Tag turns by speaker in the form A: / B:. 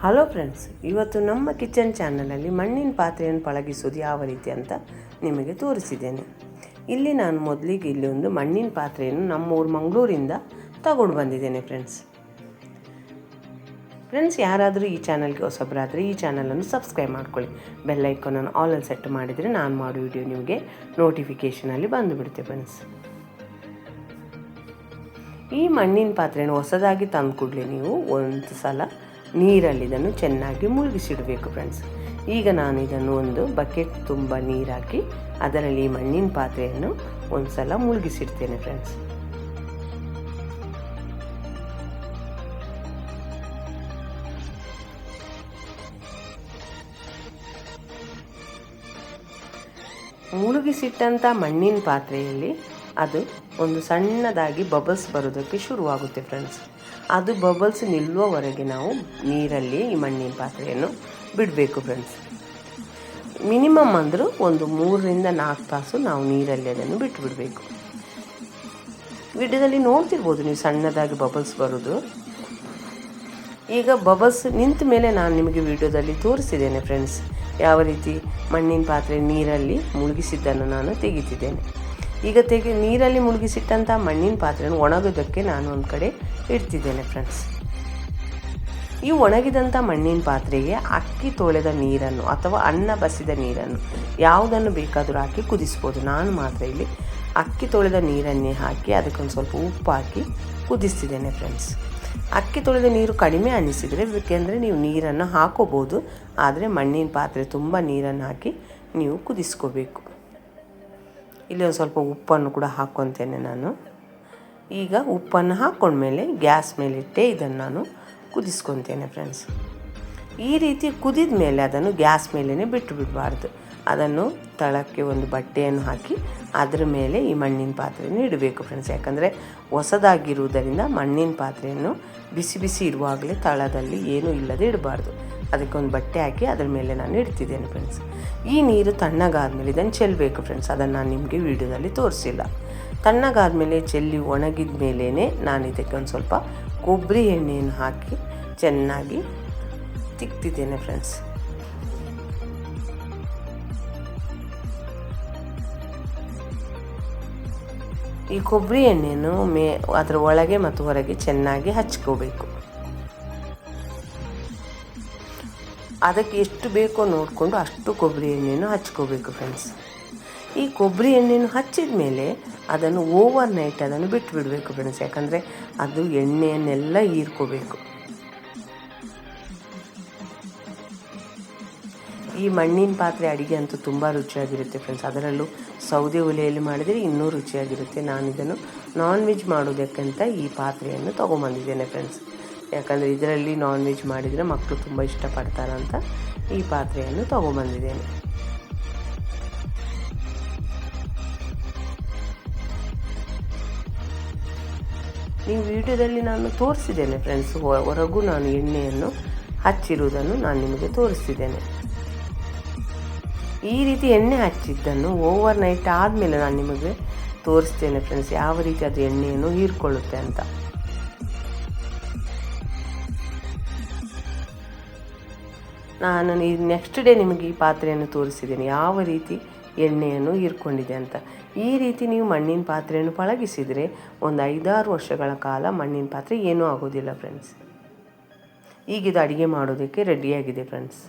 A: Hello friends, ಇವತ್ತು ನಮ್ಮ kitchen ಚಾನಲಲ್ಲಿ ಮಣ್ಣಿನ ಪಾತ್ರೆಯನ್ನು ಪಳಗಿಸೋದು ಯಾವ ರೀತಿ ಅಂತ ನಿಮಗೆ ತೋರಿಸಿದ್ದೇನೆ. ಇಲ್ಲಿ ನಾನು ಮೊದಲಿಗೆ ಇಲ್ಲಿ ಒಂದು ಮಣ್ಣಿನ ಪಾತ್ರೆಯನ್ನು ನಮ್ಮೂರು ಮಂಗಳೂರಿಂದ ತಗೊಂಡು ಬಂದಿದ್ದೇನೆ. ಫ್ರೆಂಡ್ಸ್ ಯಾರಾದರೂ ಈ ಚಾನಲ್ಗೆ ಹೊಸಬರಾದರೆ ಈ ಚಾನಲನ್ನು ಸಬ್ಸ್ಕ್ರೈಬ್ ಮಾಡ್ಕೊಳ್ಳಿ. ಬೆಲ್ ಐಕಾನನ್ನು ಆಲಲ್ಲಿ ಸೆಟ್ ಮಾಡಿದರೆ ನಾನು ಮಾಡೋ ವಿಡಿಯೋ ನಿಮಗೆ ನೋಟಿಫಿಕೇಷನಲ್ಲಿ ಬಂದುಬಿಡುತ್ತೆ. ಫ್ರೆಂಡ್ಸ್, ಈ ಮಣ್ಣಿನ ಪಾತ್ರೆಯನ್ನು ಹೊಸದಾಗಿ ತಂದು ಕೂಡಲೇ ನೀವು ಒಂದು ಸಲ ನೀರಲ್ಲಿ ಇದನ್ನು ಚೆನ್ನಾಗಿ ಮುಳುಗಿಸಿಡಬೇಕು. ಫ್ರೆಂಡ್ಸ್, ಈಗ ನಾನು ಇದನ್ನು ಒಂದು ಬಕೆಟ್ ತುಂಬ ನೀರು ಹಾಕಿ ಅದರಲ್ಲಿ ಈ ಮಣ್ಣಿನ ಪಾತ್ರೆಯನ್ನು ಒಂದು ಸಲ ಮುಳುಗಿಸಿಡ್ತೇನೆ. ಫ್ರೆಂಡ್ಸ್, ಮುಳುಗಿಸಿಟ್ಟಂಥ ಮಣ್ಣಿನ ಪಾತ್ರೆಯಲ್ಲಿ ಅದು ಒಂದು ಸಣ್ಣದಾಗಿ ಬಬಲ್ಸ್ ಬರೋದಕ್ಕೆ ಶುರುವಾಗುತ್ತೆ. ಫ್ರೆಂಡ್ಸ್, ಅದು ಬಬಲ್ಸ್ ನಿಲ್ಲುವವರೆಗೆ ನಾವು ನೀರಲ್ಲಿ ಈ ಮಣ್ಣಿನ ಪಾತ್ರೆಯನ್ನು ಬಿಡಬೇಕು. ಫ್ರೆಂಡ್ಸ್, ಮಿನಿಮಮ್ ಅಂದರೂ ಒಂದು 3 ರಿಂದ 4 ತಾಸು ನಾವು ನೀರಲ್ಲಿ ಅದನ್ನು ಬಿಟ್ಟು ಬಿಡಬೇಕು. ವಿಡಿಯೋದಲ್ಲಿ ನೋಡ್ತಿರ್ಬೋದು ನೀವು ಸಣ್ಣದಾಗಿ ಬಬಲ್ಸ್ ಬರೋದು. ಈಗ ಬಬಲ್ಸ್ ನಿಂತ ಮೇಲೆ ನಾನು ನಿಮಗೆ ವಿಡಿಯೋದಲ್ಲಿ ತೋರಿಸಿದ್ದೇನೆ. ಫ್ರೆಂಡ್ಸ್, ಯಾವ ರೀತಿ ಮಣ್ಣಿನ ಪಾತ್ರೆ ನೀರಲ್ಲಿ ಮುಳುಗಿಸಿದ್ದನ್ನು ನಾನು ತೆಗಿತಿದ್ದೇನೆ. ಈಗ ನೀರಲ್ಲಿ ಮುಳುಗಿಸಿಟ್ಟಂಥ ಮಣ್ಣಿನ ಪಾತ್ರೆಯನ್ನು ಒಣಗೋದಕ್ಕೆ ನಾನು ಒಂದು ಕಡೆ ಇಡ್ತಿದ್ದೇನೆ. ಫ್ರೆಂಡ್ಸ್, ಈ ಒಣಗಿದಂಥ ಮಣ್ಣಿನ ಪಾತ್ರೆಗೆ ಅಕ್ಕಿ ತೊಳೆದ ನೀರನ್ನು ಅಥವಾ ಅನ್ನ ಬಸಿದ ನೀರನ್ನು ಯಾವುದನ್ನು ಬೇಕಾದರೂ ಹಾಕಿ ಕುದಿಸ್ಬೋದು. ನಾನು ಮಾತ್ರ ಇಲ್ಲಿ ಅಕ್ಕಿ ತೊಳೆದ ನೀರನ್ನೇ ಹಾಕಿ ಅದಕ್ಕೊಂದು ಸ್ವಲ್ಪ ಉಪ್ಪು ಹಾಕಿ ಕುದಿಸ್ತಿದ್ದೇನೆ. ಫ್ರೆಂಡ್ಸ್, ಅಕ್ಕಿ ತೊಳೆದ ನೀರು ಕಡಿಮೆ ಅನ್ನಿಸಿದರೆ ಬೇಕೆಂದರೆ ನೀವು ನೀರನ್ನು ಹಾಕೋಬೋದು, ಆದರೆ ಮಣ್ಣಿನ ಪಾತ್ರೆ ತುಂಬ ನೀರನ್ನು ಹಾಕಿ ನೀವು ಕುದಿಸ್ಕೋಬೇಕು. ಇಲ್ಲಿ ಒಂದು ಸ್ವಲ್ಪ ಉಪ್ಪನ್ನು ಕೂಡ ಹಾಕ್ಕೊತೇನೆ ನಾನು. ಈಗ ಉಪ್ಪನ್ನು ಹಾಕ್ಕೊಂಡ್ಮೇಲೆ ಗ್ಯಾಸ್ ಮೇಲಿಟ್ಟೆ ಇದನ್ನು ನಾನು ಕುದಿಸ್ಕೊತೇನೆ. ಫ್ರೆಂಡ್ಸ್, ಈ ರೀತಿ ಕುದಿದ ಮೇಲೆ ಅದನ್ನು ಗ್ಯಾಸ್ ಮೇಲೇ ಬಿಟ್ಟು ಬಿಡಬಾರ್ದು. ಅದನ್ನು ತಳಕ್ಕೆ ಒಂದು ಬಟ್ಟೆಯನ್ನು ಹಾಕಿ ಅದರ ಮೇಲೆ ಈ ಮಣ್ಣಿನ ಪಾತ್ರೆಯನ್ನು ಇಡಬೇಕು. ಫ್ರೆಂಡ್ಸ್, ಯಾಕಂದರೆ ಹೊಸದಾಗಿರುವುದರಿಂದ ಮಣ್ಣಿನ ಪಾತ್ರೆಯನ್ನು ಬಿಸಿ ಬಿಸಿ ಇರುವಾಗಲೇ ತಳದಲ್ಲಿ ಏನೂ ಇಲ್ಲದೆ ಇಡಬಾರ್ದು. ಅದಕ್ಕೆ ಒಂದು ಬಟ್ಟೆ ಹಾಕಿ ಅದರ ಮೇಲೆ ನಾನು ಇಡ್ತಿದ್ದೇನೆ. ಫ್ರೆಂಡ್ಸ್, ಈ ನೀರು ತಣ್ಣಗಾದ್ಮೇಲೆ ಇದನ್ನು ಚೆಲ್ಲಬೇಕು. ಫ್ರೆಂಡ್ಸ್, ಅದನ್ನು ನಾನು ನಿಮಗೆ ವಿಡಿಯೋದಲ್ಲಿ ತೋರಿಸಿಲ್ಲ. ತಣ್ಣಗಾದ್ಮೇಲೆ ಚೆಲ್ಲಿ ಒಣಗಿದ ಮೇಲೇ ನಾನು ಇದಕ್ಕೆ ಒಂದು ಸ್ವಲ್ಪ ಕೊಬ್ಬರಿ ಎಣ್ಣೆಯನ್ನು ಹಾಕಿ ಚೆನ್ನಾಗಿ ತಿಕ್ತಿದ್ದೇನೆ. ಫ್ರೆಂಡ್ಸ್, ಈ ಕೊಬ್ಬರಿ ಎಣ್ಣೆಯನ್ನು ಅದರ ಒಳಗೆ ಮತ್ತು ಹೊರಗೆ ಚೆನ್ನಾಗಿ ಹಚ್ಕೋಬೇಕು. ಅದಕ್ಕೆ ಎಷ್ಟು ಬೇಕೋ ನೋಡಿಕೊಂಡು ಅಷ್ಟು ಕೊಬ್ಬರಿ ಎಣ್ಣೆಯನ್ನು ಹಚ್ಕೋಬೇಕು. ಫ್ರೆಂಡ್ಸ್, ಈ ಕೊಬ್ಬರಿ ಎಣ್ಣೆಯನ್ನು ಹಚ್ಚಿದ ಮೇಲೆ ಅದನ್ನು ಓವರ್ ನೈಟ್ ಅದನ್ನು ಬಿಟ್ಟು ಬಿಡಬೇಕು. ಫ್ರೆಂಡ್ಸ್, ಯಾಕಂದರೆ ಅದು ಎಣ್ಣೆಯನ್ನೆಲ್ಲ ಹೀರ್ಕೋಬೇಕು. ಈ ಮಣ್ಣಿನ ಪಾತ್ರೆ ಅಡುಗೆ ಅಂತೂ ತುಂಬ ರುಚಿಯಾಗಿರುತ್ತೆ. ಫ್ರೆಂಡ್ಸ್, ಅದರಲ್ಲೂ ಸೌದೆ ಒಲೆಯಲ್ಲಿ ಮಾಡಿದರೆ ಇನ್ನೂ ರುಚಿಯಾಗಿರುತ್ತೆ. ನಾನು ಇದನ್ನು ನಾನ್ ವೆಜ್ ಮಾಡೋದಕ್ಕಂತ ಈ ಪಾತ್ರೆಯನ್ನು ತೊಗೊಂಬಂದಿದ್ದೇನೆ. ಫ್ರೆಂಡ್ಸ್, ಯಾಕಂದರೆ ಇದರಲ್ಲಿ ನಾನ್ ವೆಜ್ ಮಾಡಿದರೆ ಮಕ್ಕಳು ತುಂಬ ಇಷ್ಟಪಡ್ತಾರಂತ ಈ ಪಾತ್ರೆಯನ್ನು ತೊಗೊಂಬಂದಿದ್ದೇನೆ. ನೀವು ವಿಡಿಯೋದಲ್ಲಿ ನಾನು ತೋರಿಸಿದ್ದೇನೆ. ಫ್ರೆಂಡ್ಸ್, ಹೊರಗೂ ನಾನು ಎಣ್ಣೆಯನ್ನು ಹಚ್ಚಿರುವುದನ್ನು ನಾನು ನಿಮಗೆ ತೋರಿಸಿದ್ದೇನೆ. ಈ ರೀತಿ ಎಣ್ಣೆ ಹಚ್ಚಿದ್ದನ್ನು ಓವರ್ ನೈಟ್ ಆದಮೇಲೆ ನಾನು ನಿಮಗೆ ತೋರಿಸ್ತೇನೆ. ಫ್ರೆಂಡ್ಸ್, ಯಾವ ರೀತಿ ಅದು ಎಣ್ಣೆಯನ್ನು ಹೀರ್ಕೊಳ್ಳುತ್ತೆ ಅಂತ. ನಾನು ನೆಕ್ಸ್ಟ್ ಡೇ ನಿಮಗೆ ಈ ಪಾತ್ರೆಯನ್ನು ತೋರಿಸಿದ್ದೇನೆ ಯಾವ ರೀತಿ ಎಣ್ಣೆಯನ್ನು ಹೀರ್ಕೊಂಡಿದೆ ಅಂತ. ಈ ರೀತಿ ನೀವು ಮಣ್ಣಿನ ಪಾತ್ರೆಯನ್ನು ಪಳಗಿಸಿದರೆ ಒಂದು 5-6 ವರ್ಷಗಳ ಕಾಲ ಮಣ್ಣಿನ ಪಾತ್ರೆ ಏನೂ ಆಗೋದಿಲ್ಲ. ಫ್ರೆಂಡ್ಸ್, ಈಗಿದು ಅಡುಗೆ ಮಾಡೋದಕ್ಕೆ ರೆಡಿಯಾಗಿದೆ. ಫ್ರೆಂಡ್ಸ್.